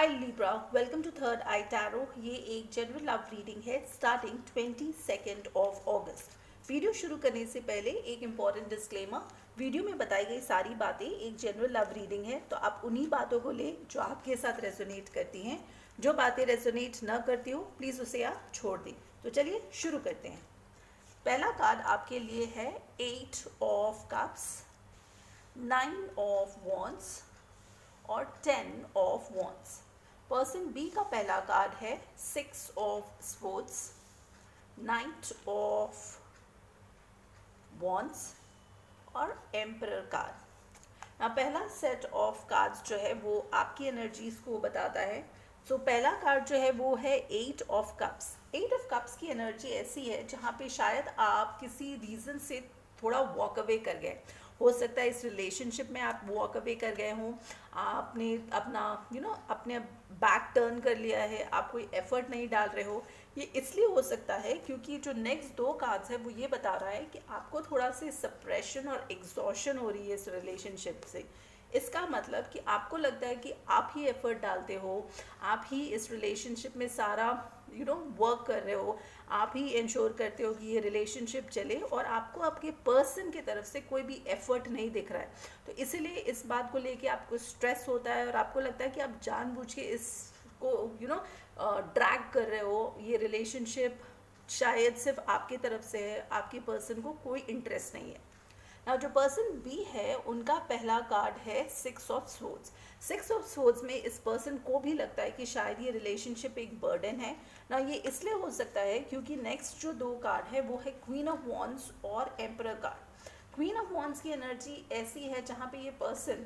Hi Libra, welcome to third eye tarot. ये एक general love reading है starting 22 of August. Video शुरू करने से पहले एक इम्पॉर्टेंट डिस्क्लेमर। वीडियो में बताई गई सारी बातें एक जनरल लव रीडिंग है, तो आप उन्हीं बातों को ले जो आपके साथ रेजोनेट करती हैं। जो बातें रेजोनेट न करती हो प्लीज़ उसे आप छोड़ दें। तो चलिए शुरू करते हैं। पहला कार्ड आपके लिए है 8 ऑफ कप्स, 9 ऑफ वॉन्ड्स और 10 ऑफ वॉन्ड्स। पर्सन बी का पहला कार्ड है 6 of sports, night of wands और एम्परर कार्ड। ना पहला सेट ऑफ कार्ड्स जो है वो आपकी एनर्जीज को बताता है। सो पहला कार्ड जो है वो है 8 ऑफ कप्स। 8 ऑफ कप्स की एनर्जी ऐसी है जहाँ पे शायद आप किसी रीज़न से थोड़ा वॉक अवे कर गए। हो सकता है इस रिलेशनशिप में आप वॉक अवे कर गए हों, आपने अपना अपने बैक टर्न कर लिया है, आप कोई एफर्ट नहीं डाल रहे हो। ये इसलिए हो सकता है क्योंकि जो नेक्स्ट दो कार्ड्स है वो ये बता रहा है कि आपको थोड़ा सा सप्रेशन और एग्जॉशन हो रही है इस रिलेशनशिप से। इसका मतलब कि आपको लगता है कि आप ही एफर्ट डालते हो, आप ही इस रिलेशनशिप में सारा वर्क कर रहे हो, आप ही इंश्योर करते हो कि ये रिलेशनशिप चले और आपको आपके पर्सन की तरफ से कोई भी एफर्ट नहीं दिख रहा है। तो इसीलिए इस बात को लेके आपको स्ट्रेस होता है और आपको लगता है कि आप जानबूझ के इसको ड्रैग कर रहे हो। ये रिलेशनशिप शायद सिर्फ आपकी तरफ से है, आपके पर्सन को कोई इंटरेस्ट नहीं है। ना जो पर्सन बी है उनका पहला कार्ड है 6 ऑफ स्वॉर्ड्स। 6 ऑफ स्वॉर्ड्स में इस पर्सन को भी लगता है कि शायद ये रिलेशनशिप एक बर्डन है ना। ये इसलिए हो सकता है क्योंकि नेक्स्ट जो दो कार्ड है वो है क्वीन ऑफ वॉन्ड्स और emperor card. Queen of wands की एनर्जी ऐसी है जहाँ पे ये पर्सन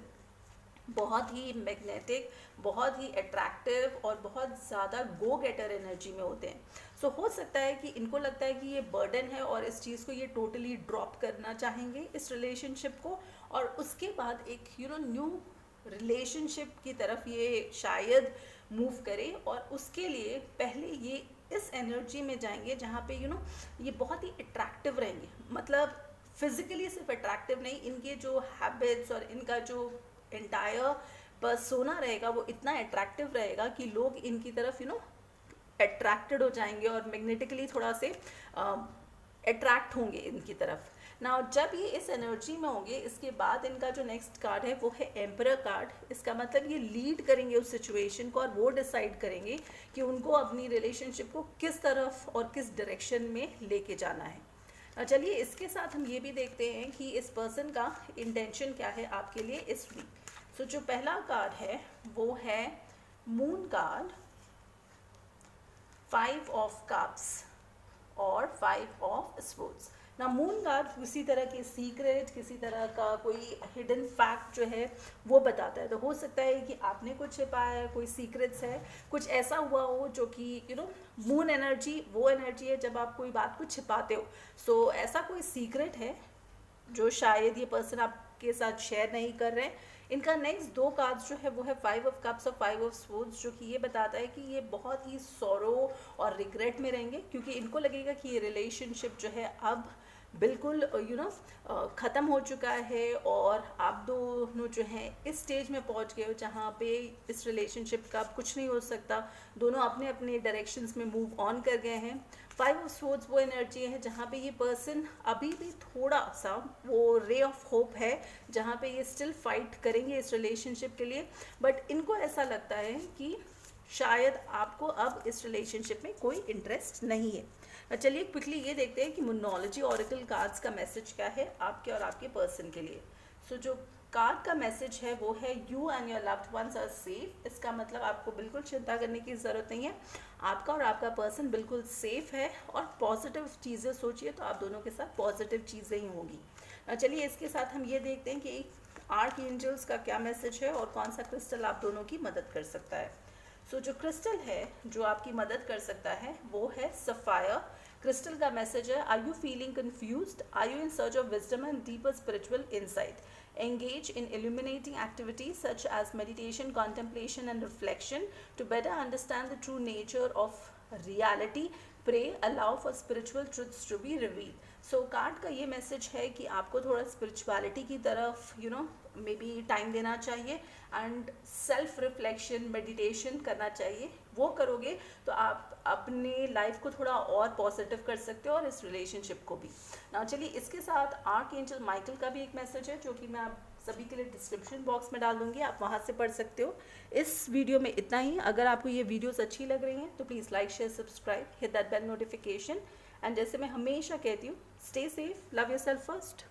बहुत ही मैग्नेटिक, बहुत ही अट्रैक्टिव और बहुत ज़्यादा गो गेटर एनर्जी में होते हैं। सो हो सकता है कि इनको लगता है कि ये बर्डन है और इस चीज़ को ये टोटली ड्रॉप करना चाहेंगे इस रिलेशनशिप को, और उसके बाद एक न्यू रिलेशनशिप की तरफ ये शायद मूव करे। और उसके लिए पहले ये इस एनर्जी में जाएंगे जहाँ पे ये बहुत ही अट्रैक्टिव रहेंगे। मतलब फिजिकली सिर्फ अट्रैक्टिव नहीं, इनके जो हैबिट्स और इनका जो एंटायर पर्सोना रहेगा वो इतना अट्रैक्टिव रहेगा कि लोग इनकी तरफ अट्रैक्टेड हो जाएंगे और मैग्नेटिकली थोड़ा से अट्रैक्ट होंगे इनकी तरफ ना। जब ये इस एनर्जी में होंगे इसके बाद इनका जो नेक्स्ट कार्ड है वो है एम्परर कार्ड। इसका मतलब ये लीड करेंगे उस सिचुएशन को और वो डिसाइड करेंगे कि उनको अपनी रिलेशनशिप को किस तरफ और किस डायरेक्शन में लेके जाना है। चलिए इसके साथ हम ये भी देखते हैं कि इस पर्सन का इंटेंशन क्या है आपके लिए इस वीक। सो जो पहला कार्ड है वो है मून कार्ड, 5 ऑफ कप्स और 5 ऑफ स्पोर्ट्स। ना मून कार्ड किसी तरह की सीक्रेट, किसी तरह का कोई हिडन फैक्ट जो है वो बताता है। तो हो सकता है कि आपने कुछ छिपाया है, कोई सीक्रेट्स है, कुछ ऐसा हुआ हो जो कि मून एनर्जी वो एनर्जी है जब आप कोई बात को छिपाते हो। सो ऐसा कोई सीक्रेट है जो शायद ये पर्सन आपके साथ शेयर नहीं कर रहे हैं। इनका नेक्स्ट दो कार्ड्स जो है वो है 5 ऑफ कप्स और 5 ऑफ स्वॉर्ड्स, जो कि ये बताता है कि ये बहुत ही सॉरो और रिग्रेट में रहेंगे क्योंकि इनको लगेगा कि ये रिलेशनशिप जो है अब बिल्कुल ख़त्म हो चुका है और आप दोनों जो हैं इस स्टेज में पहुंच गए हो जहाँ पे इस रिलेशनशिप का अब कुछ नहीं हो सकता। दोनों अपने अपने डायरेक्शंस में मूव ऑन कर गए हैं। 5 ऑफ स्वॉर्ड्स वो एनर्जी है जहाँ पे ये पर्सन अभी भी थोड़ा सा वो रे ऑफ होप है जहाँ पे ये स्टिल फाइट करेंगे इस रिलेशनशिप के लिए। बट इनको ऐसा लगता है कि शायद आपको अब इस रिलेशनशिप में कोई इंटरेस्ट नहीं है। चलिए क्विकली ये देखते हैं कि मोनोलॉजी ऑरेकल कार्ड्स का मैसेज क्या है आपके और आपके पर्सन के लिए। सो जो कार्ड का मैसेज है वो है you and your loved ones are safe. इसका मतलब आपको बिल्कुल चिंता करने की ज़रूरत नहीं है, आपका और आपका पर्सन बिल्कुल सेफ है और पॉजिटिव चीज़ें सोचिए तो आप दोनों के साथ पॉजिटिव चीज़ें ही होंगी। चलिए इसके साथ हम ये देखते हैं कि आर्क एंजल्स का क्या मैसेज है और कौन सा क्रिस्टल आप दोनों की मदद कर सकता है। सो जो क्रिस्टल है जो आपकी मदद कर सकता है वो है सफायर। क्रिस्टल का मैसेज है are you feeling confused, are you in search of wisdom and deeper spiritual insight, engage in illuminating activities such as meditation, contemplation and reflection to better understand the true nature of reality, pray, allow for spiritual truths to be revealed। So card का ये message है कि आपको थोड़ा spirituality की तरफ may be time देना चाहिए एंड सेल्फ रिफ्लेक्शन मेडिटेशन करना चाहिए। वो करोगे तो आप अपने लाइफ को थोड़ा और पॉजिटिव कर सकते हो और इस रिलेशनशिप को भी ना। चलिए इसके साथ आर्क एंजल माइकल का भी एक मैसेज है जो कि मैं आप सभी के लिए डिस्क्रिप्शन बॉक्स में डाल दूंगी, आप वहाँ से पढ़ सकते हो। इस वीडियो में इतना ही। अगर आपको ये वीडियोस अच्छी लग रही हैं तो please like share subscribe, hit that bell notification and जैसे मैं हमेशा कहती हूँ, stay safe, love yourself first.